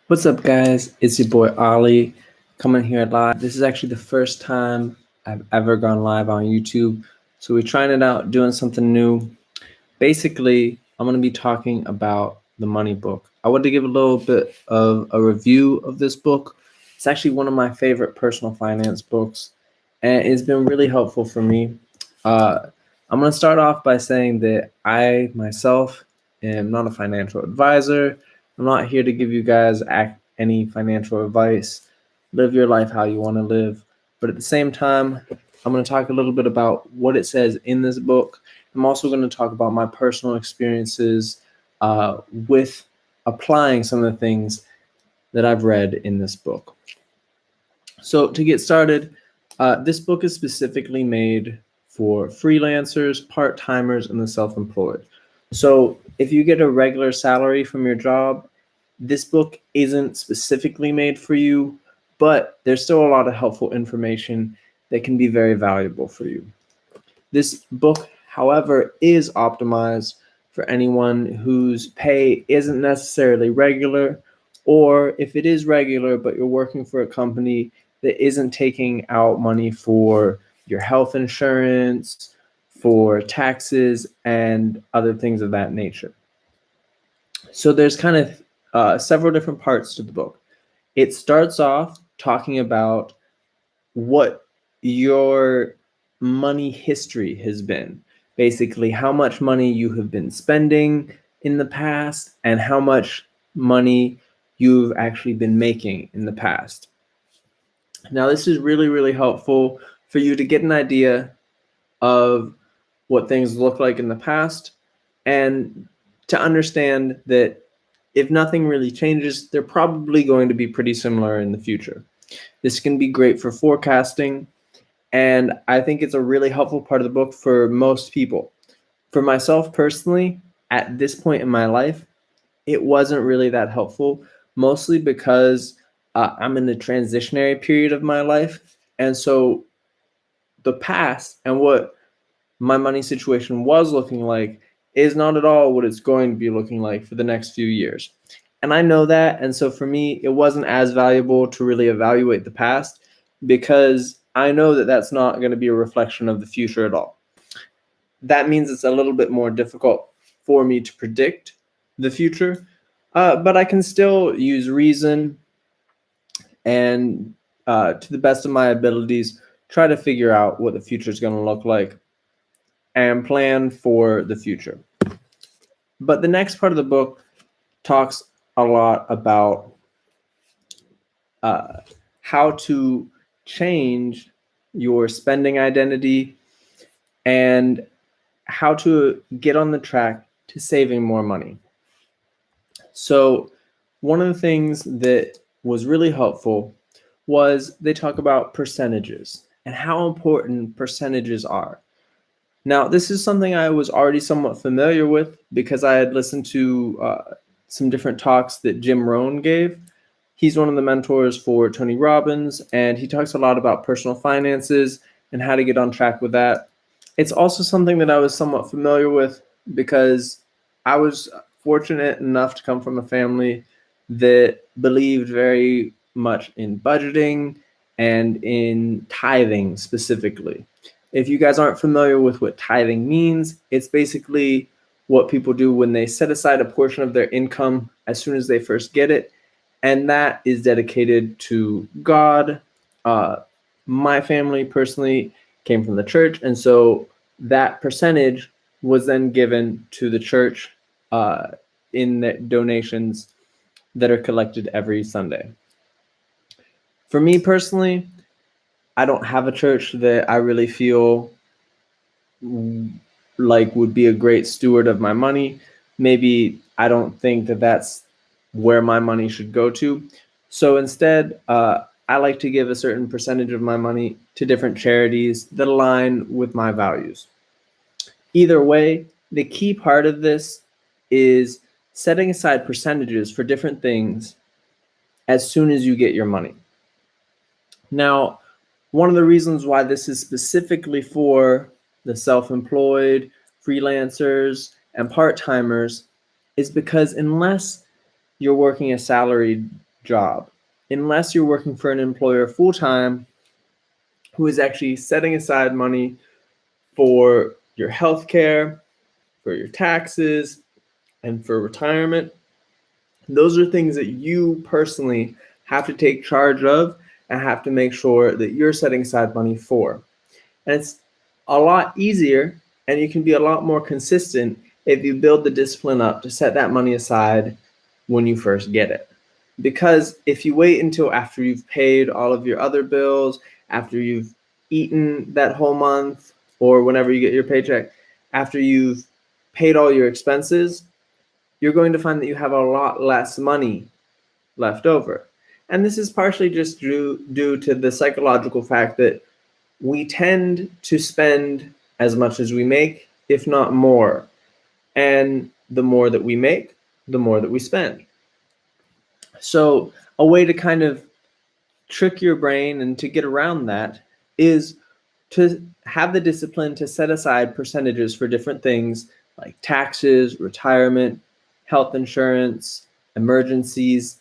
What's up, guys? It's your boy Ollie coming here live. This is actually the first time I've ever gone live on YouTube. So we're trying it out, doing something new. Basically, I'm going to be talking about the money book. I want to give a little bit of a review of this book. It's actually one of my favorite personal finance books, and it's been really helpful for me. Uh, I'm going to start off by saying that I myself am not a financial advisor. I'm not here to give you guys any financial advice. Live your life how you want to live. But at the same time, I'm going to talk a little bit about what it says in this book. I'm also going to talk about my personal experiences with applying some of the things that I've read in this book. So, to get started, this book is specifically made for freelancers, part timers, and the self employed. So, if you get a regular salary from your job, this book isn't specifically made for you, but there's still a lot of helpful information that can be very valuable for you. This book, however, is optimized for anyone whose pay isn't necessarily regular, or if it is regular, but you're working for a company that isn't taking out money for your health insurance, for taxes, and other things of that nature. So there's kind of several different parts to the book. It starts off talking about what your money history has been. Basically, how much money you have been spending in the past and how much money you've actually been making in the past. Now, this is really, really helpful for you to get an idea of what things look like in the past and to understand that if nothing really changes, they're probably going to be pretty similar in the future. This can be great for forecasting, and I think it's a really helpful part of the book for most people. For myself personally, at this point in my life, it wasn't really that helpful, mostly because I'm in a transitionary period of my life. And so the past and what my money situation was looking like is not at all what it's going to be looking like for the next few years. And I know that. And so for me, it wasn't as valuable to really evaluate the past because I know that that's not going to be a reflection of the future at all. That means it's a little bit more difficult for me to predict the future, but I can still use reason and, to the best of my abilities, try to figure out what the future is going to look like and plan for the future. But the next part of the book talks a lot about how to change your spending identity and how to get on the track to saving more money. So, one of the things that was really helpful was they talk about percentages and how important percentages are. Now, this is something I was already somewhat familiar with because I had listened to some different talks that Jim Rohn gave. He's one of the mentors for Tony Robbins, and he talks a lot about personal finances and how to get on track with that. It's also something that I was somewhat familiar with because I was fortunate enough to come from a family that believed very much in budgeting and in tithing specifically. If you guys aren't familiar with what tithing means, it's basically what people do when they set aside a portion of their income as soon as they first get it, and that is dedicated to God. My family personally came from the church, and so that percentage was then given to the church in the donations that are collected every Sunday. For me personally, I don't have a church that I really feel like would be a great steward of my money. Maybe I don't think that that's where my money should go to. So instead, I like to give a certain percentage of my money to different charities that align with my values. Either way, the key part of this is setting aside percentages for different things as soon as you get your money. Now, one of the reasons why this is specifically for the self-employed, freelancers, and part-timers is because unless you're working a salaried job, unless you're working for an employer full-time who is actually setting aside money for your health care, for your taxes, and for retirement. Those are things that you personally have to take charge of and have to make sure that you're setting aside money for. And it's a lot easier and you can be a lot more consistent if you build the discipline up to set that money aside when you first get it. Because if you wait until after you've paid all of your other bills, after you've eaten that whole month, or whenever you get your paycheck, after you've paid all your expenses, you're going to find that you have a lot less money left over. And this is partially just due to the psychological fact that we tend to spend as much as we make, if not more. And the more that we make, the more that we spend. So a way to kind of trick your brain and to get around that is to have the discipline to set aside percentages for different things like taxes, retirement, health insurance, emergencies,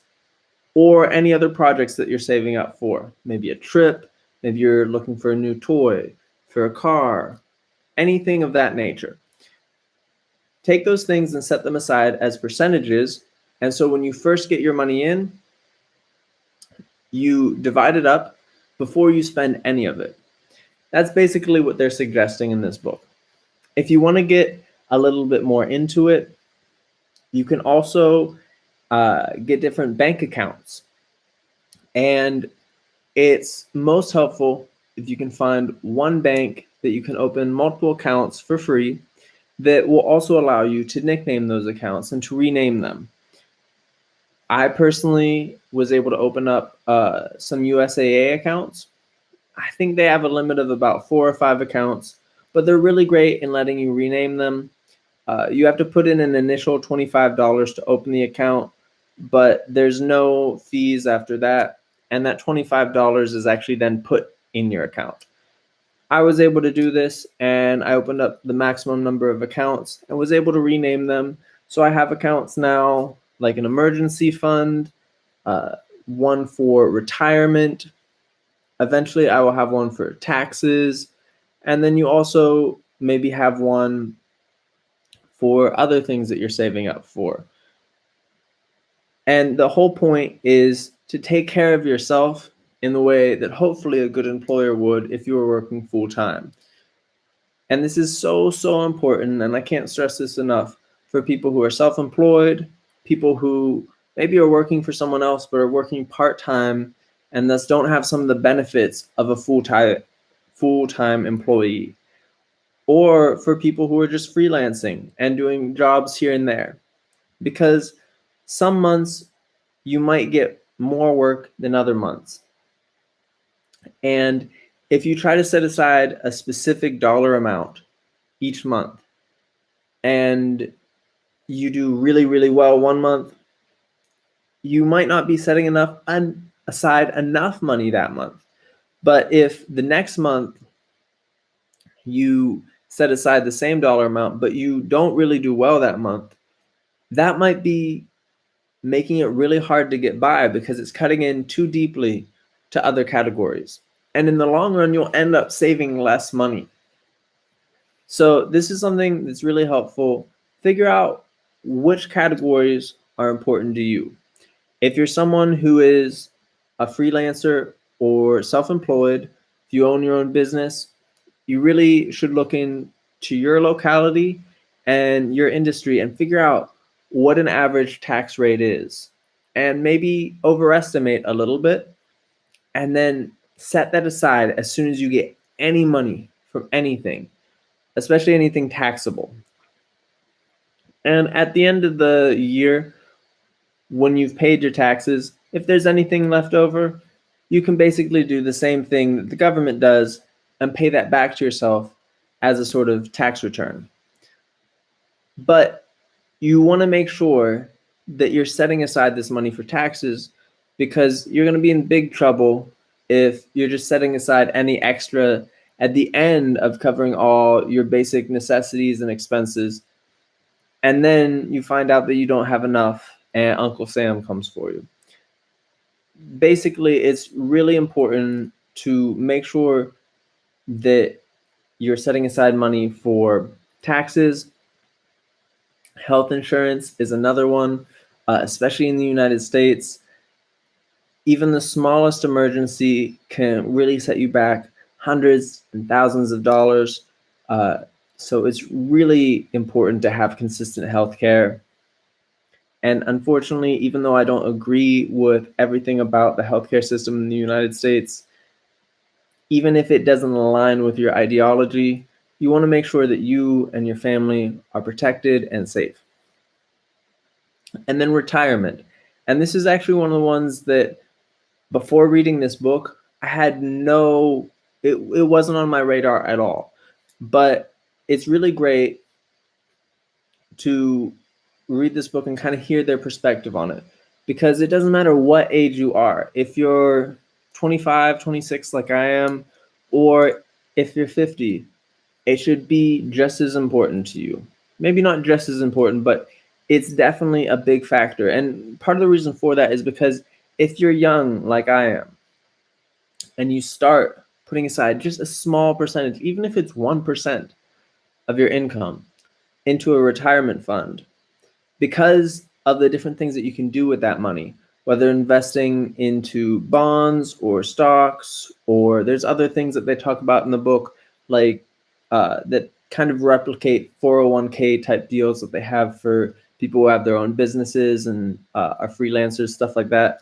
or any other projects that you're saving up for. Maybe a trip, maybe you're looking for a new toy, for a car, anything of that nature. Take those things and set them aside as percentages. And so when you first get your money in, you divide it up before you spend any of it. That's basically what they're suggesting in this book. If you want to get a little bit more into it, you can also get different bank accounts. And it's most helpful if you can find one bank that you can open multiple accounts for free that will also allow you to nickname those accounts and to rename them. I personally was able to open up some USAA accounts. I think they have a limit of about 4 or 5 accounts, but they're really great in letting you rename them. You have to put in an initial $25 to open the account, but there's no fees after that. And that $25 is actually then put in your account. I was able to do this and I opened up the maximum number of accounts and was able to rename them. So I have accounts now like an emergency fund, one for retirement. Eventually I will have one for taxes. And then you also maybe have one for other things that you're saving up for. And the whole point is to take care of yourself in the way that hopefully a good employer would if you were working full time. And this is so, so important, and I can't stress this enough, for people who are self-employed, people who maybe are working for someone else but are working part-time and thus don't have some of the benefits of a full-time employee, or for people who are just freelancing and doing jobs here and there. Because some months you might get more work than other months. And if you try to set aside a specific dollar amount each month and you do really, really well one month, you might not be setting aside enough money that month. But if the next month you set aside the same dollar amount, but you don't really do well that month, that might be making it really hard to get by because it's cutting in too deeply to other categories. And in the long run, you'll end up saving less money. So this is something that's really helpful. Figure out which categories are important to you. If you're someone who is a freelancer or self-employed, if you own your own business, you really should look into your locality and your industry and figure out what an average tax rate is, and maybe overestimate a little bit, and then set that aside as soon as you get any money from anything, especially anything taxable. And at the end of the year, when you've paid your taxes, if there's anything left over, you can basically do the same thing that the government does and pay that back to yourself as a sort of tax return. But you want to make sure that you're setting aside this money for taxes, because you're going to be in big trouble if you're just setting aside any extra at the end of covering all your basic necessities and expenses, and then you find out that you don't have enough and Uncle Sam comes for you. basically, it's really important to make sure that you're setting aside money for taxes. Health insurance is another one, especially in the United States. Even the smallest emergency can really set you back hundreds and thousands of dollars. So it's really important to have consistent health care. And unfortunately, even though I don't agree with everything about the healthcare system in the United States, even if it doesn't align with your ideology, you want to make sure that you and your family are protected and safe. And then retirement. And this is actually one of the ones that before reading this book, I had it wasn't on my radar at all. But it's really great to read this book and kind of hear their perspective on it, because it doesn't matter what age you are. If you're 25, 26 like I am, or if you're 50, it should be just as important to you. Maybe not just as important, but it's definitely a big factor. And part of the reason for that is because if you're young like I am, and you start putting aside just a small percentage, even if it's 1% of your income, into a retirement fund, because of the different things that you can do with that money, whether investing into bonds or stocks, or there's other things that they talk about in the book, like that kind of replicate 401k type deals that they have for people who have their own businesses and are freelancers, stuff like that.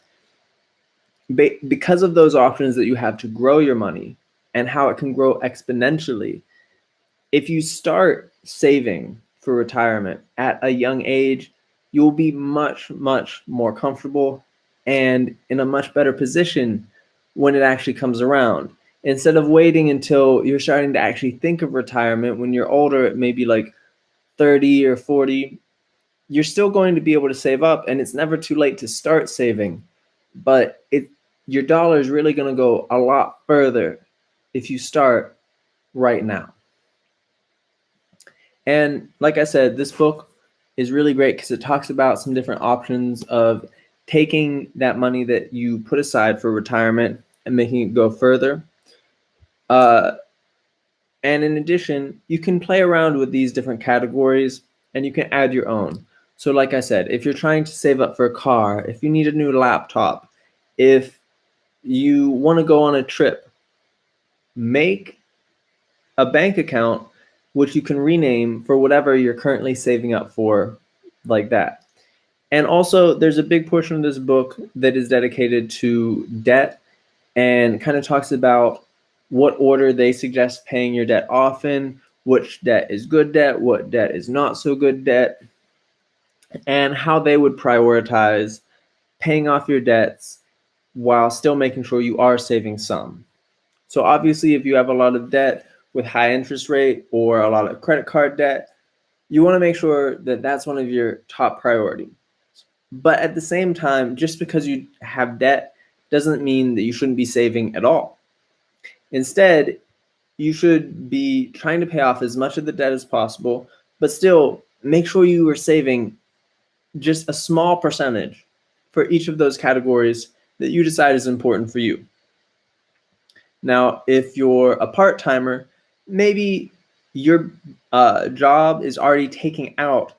Because of those options that you have to grow your money and how it can grow exponentially, if you start saving for retirement at a young age, you'll be much, much more comfortable and in a much better position when it actually comes around. Instead of waiting until you're starting to actually think of retirement when you're older, maybe like 30 or 40, you're still going to be able to save up, and it's never too late to start saving. But your dollar is really going to go a lot further if you start right now. And like I said, this book is really great because it talks about some different options of taking that money that you put aside for retirement and making it go further. And in addition, you can play around with these different categories and you can add your own. So like I said, if you're trying to save up for a car, if you need a new laptop, if you want to go on a trip, make a bank account which you can rename for whatever you're currently saving up for, like that. And also, there's a big portion of this book that is dedicated to debt and kind of talks about what order they suggest paying your debt off in, which debt is good debt, what debt is not so good debt, and how they would prioritize paying off your debts while still making sure you are saving some. So obviously, if you have a lot of debt with high interest rate or a lot of credit card debt, you want to make sure that that's one of your top priorities. But at the same time, just because you have debt doesn't mean that you shouldn't be saving at all. Instead, you should be trying to pay off as much of the debt as possible, but still make sure you are saving just a small percentage for each of those categories that you decide is important for you. Now, if you're a part-timer, maybe your job is already taking out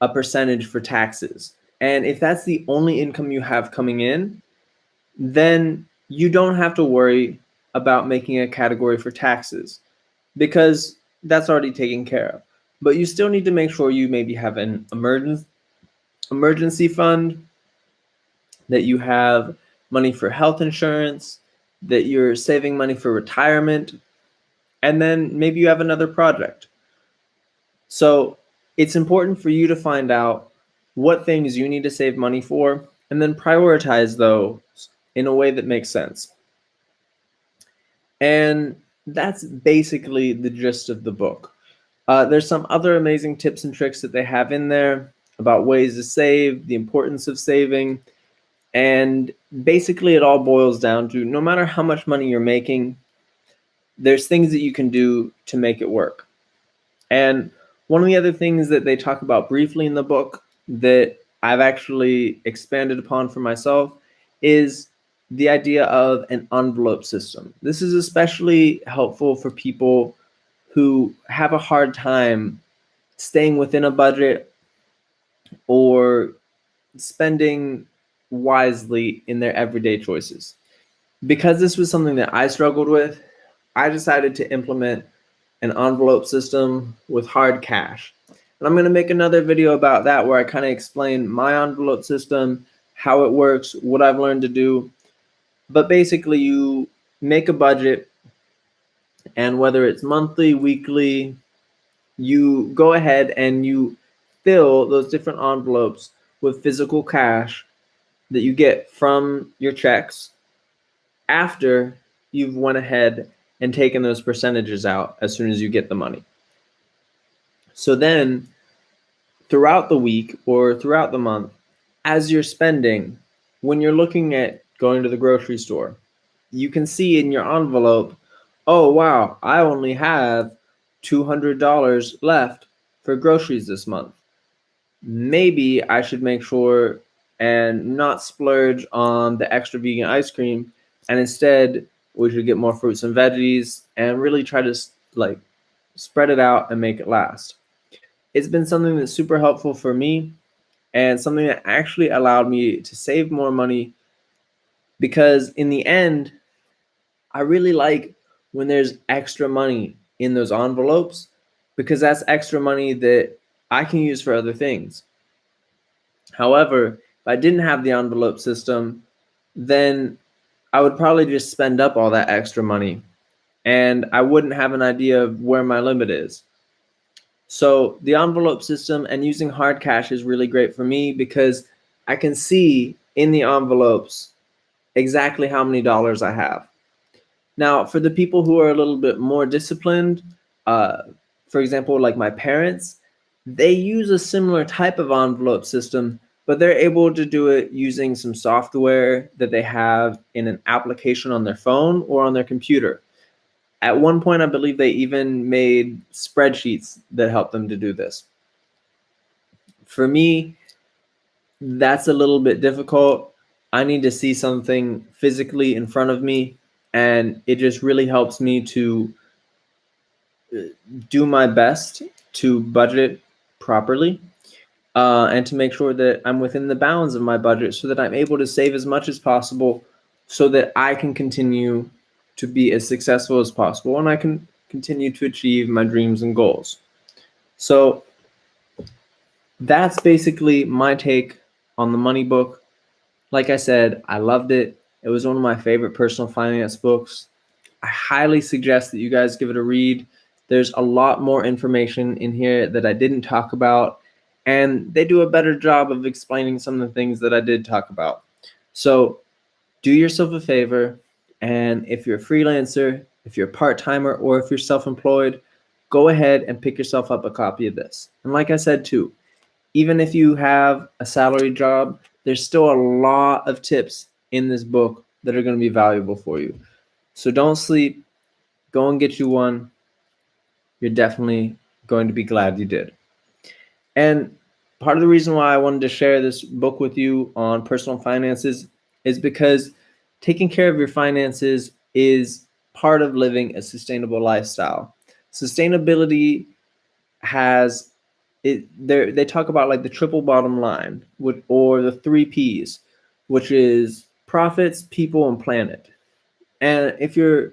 a percentage for taxes. And if that's the only income you have coming in, then you don't have to worry about making a category for taxes because that's already taken care of. But you still need to make sure you maybe have an emergency fund, that you have money for health insurance, that you're saving money for retirement, and then maybe you have another project. So it's important for you to find out what things you need to save money for and then prioritize those in a way that makes sense. And that's basically the gist of the book. There's some other amazing tips and tricks that they have in there about ways to save, the importance of saving, and basically it all boils down to no matter how much money you're making, there's things that you can do to make it work. And one of the other things that they talk about briefly in the book that I've actually expanded upon for myself is the idea of an envelope system. This is especially helpful for people who have a hard time staying within a budget or spending wisely in their everyday choices. Because this was something that I struggled with, I decided to implement an envelope system with hard cash. And I'm going to make another video about that where I kind of explain my envelope system, how it works, what I've learned to do. But basically, you make a budget, and whether it's monthly, weekly, you go ahead and you fill those different envelopes with physical cash that you get from your checks after you've went ahead and taken those percentages out as soon as you get the money. So then throughout the week or throughout the month, as you're spending, when you're looking at going to the grocery store, you can see in your envelope, oh, wow, I only have $200 left for groceries this month. Maybe I should make sure and not splurge on the extra vegan ice cream, and instead we should get more fruits and veggies and really try to like spread it out and make it last. It's been something that's super helpful for me and something that actually allowed me to save more money, because in the end, I really like when there's extra money in those envelopes, because that's extra money that I can use for other things. However, if I didn't have the envelope system, then I would probably just spend up all that extra money and I wouldn't have an idea of where my limit is. So the envelope system and using hard cash is really great for me because I can see in the envelopes exactly how many dollars I have. Now, for the people who are a little bit more disciplined, for example, like my parents, they use a similar type of envelope system, but they're able to do it using some software that they have in an application on their phone or on their computer. At one point, I believe they even made spreadsheets that help them to do this. For me, that's a little bit difficult. I need to see something physically in front of me, and it just really helps me to do my best to budget properly, and to make sure that I'm within the bounds of my budget so that I'm able to save as much as possible so that I can continue to be as successful as possible and I can continue to achieve my dreams and goals. So that's basically my take on the money book. Like I said, I loved it. It was one of my favorite personal finance books. I highly suggest that you guys give it a read. There's a lot more information in here that I didn't talk about, and they do a better job of explaining some of the things that I did talk about. So do yourself a favor, and if you're a freelancer, if you're a part-timer, or if you're self-employed, go ahead and pick yourself up a copy of this. And like I said too, even if you have a salary job, there's still a lot of tips in this book that are going to be valuable for you. So don't sleep. Go and get you one. You're definitely going to be glad you did. And part of the reason why I wanted to share this book with you on personal finances is because taking care of your finances is part of living a sustainable lifestyle. Sustainability has it there they talk about like the triple bottom line, or the 3 P's, which is profits, people, and planet. And if you're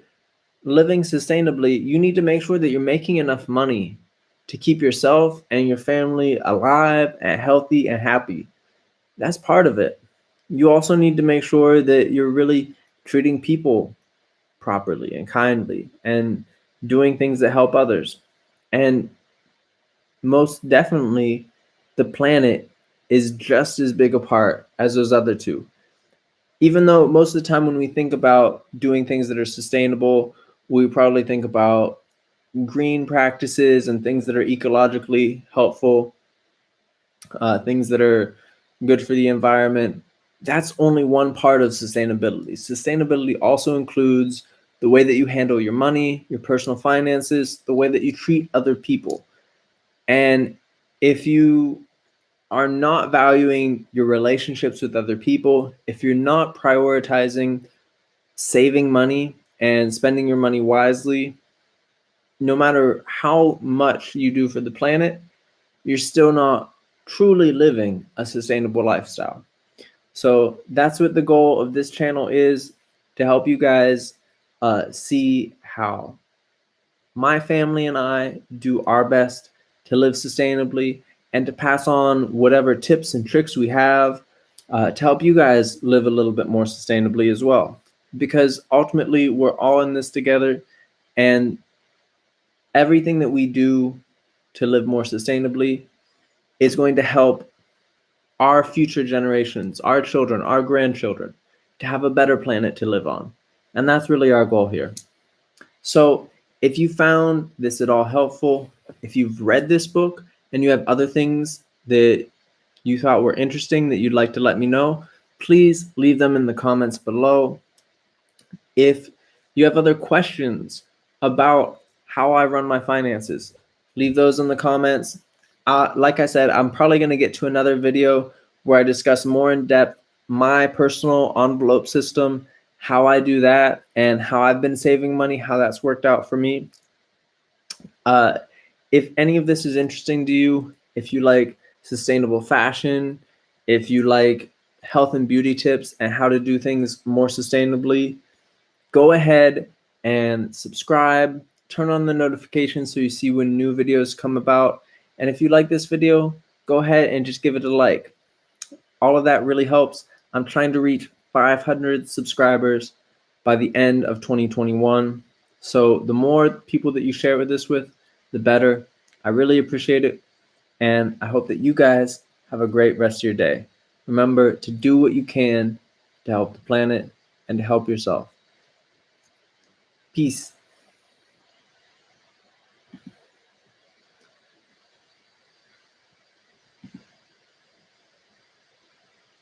living sustainably, you need to make sure that you're making enough money to keep yourself and your family alive and healthy and happy. That's part of it. You also need to make sure that you're really treating people properly and kindly and doing things that help others. And most definitely, the planet is just as big a part as those other two. Even though most of the time when we think about doing things that are sustainable, we probably think about green practices and things that are ecologically helpful, things that are good for the environment. That's only one part of sustainability. Sustainability also includes the way that you handle your money, your personal finances, the way that you treat other people. And if you are not valuing your relationships with other people, if you're not prioritizing saving money and spending your money wisely, no matter how much you do for the planet, you're still not truly living a sustainable lifestyle. So that's what the goal of this channel is, to help you guys see how my family and I do our best to live sustainably, and to pass on whatever tips and tricks we have to help you guys live a little bit more sustainably as well. Because ultimately, we're all in this together, and everything that we do to live more sustainably is going to help our future generations, our children, our grandchildren, to have a better planet to live on. And that's really our goal here. So if you found this at all helpful, if you've read this book and you have other things that you thought were interesting that you'd like to let me know, please leave them in the comments below. If you have other questions about how I run my finances, leave those in the comments. Like I said, I'm probably going to get to another video where I discuss more in depth my personal envelope system, how I do that, and how I've been saving money, how that's worked out for me. If any of this is interesting to you, if you like sustainable fashion, if you like health and beauty tips and how to do things more sustainably, go ahead and subscribe, turn on the notifications so you see when new videos come about. And if you like this video, go ahead and just give it a like. All of that really helps. I'm trying to reach 500 subscribers by the end of 2021. So the more people that you share this with, the better. I really appreciate it. And I hope that you guys have a great rest of your day. Remember to do what you can to help the planet and to help yourself. Peace.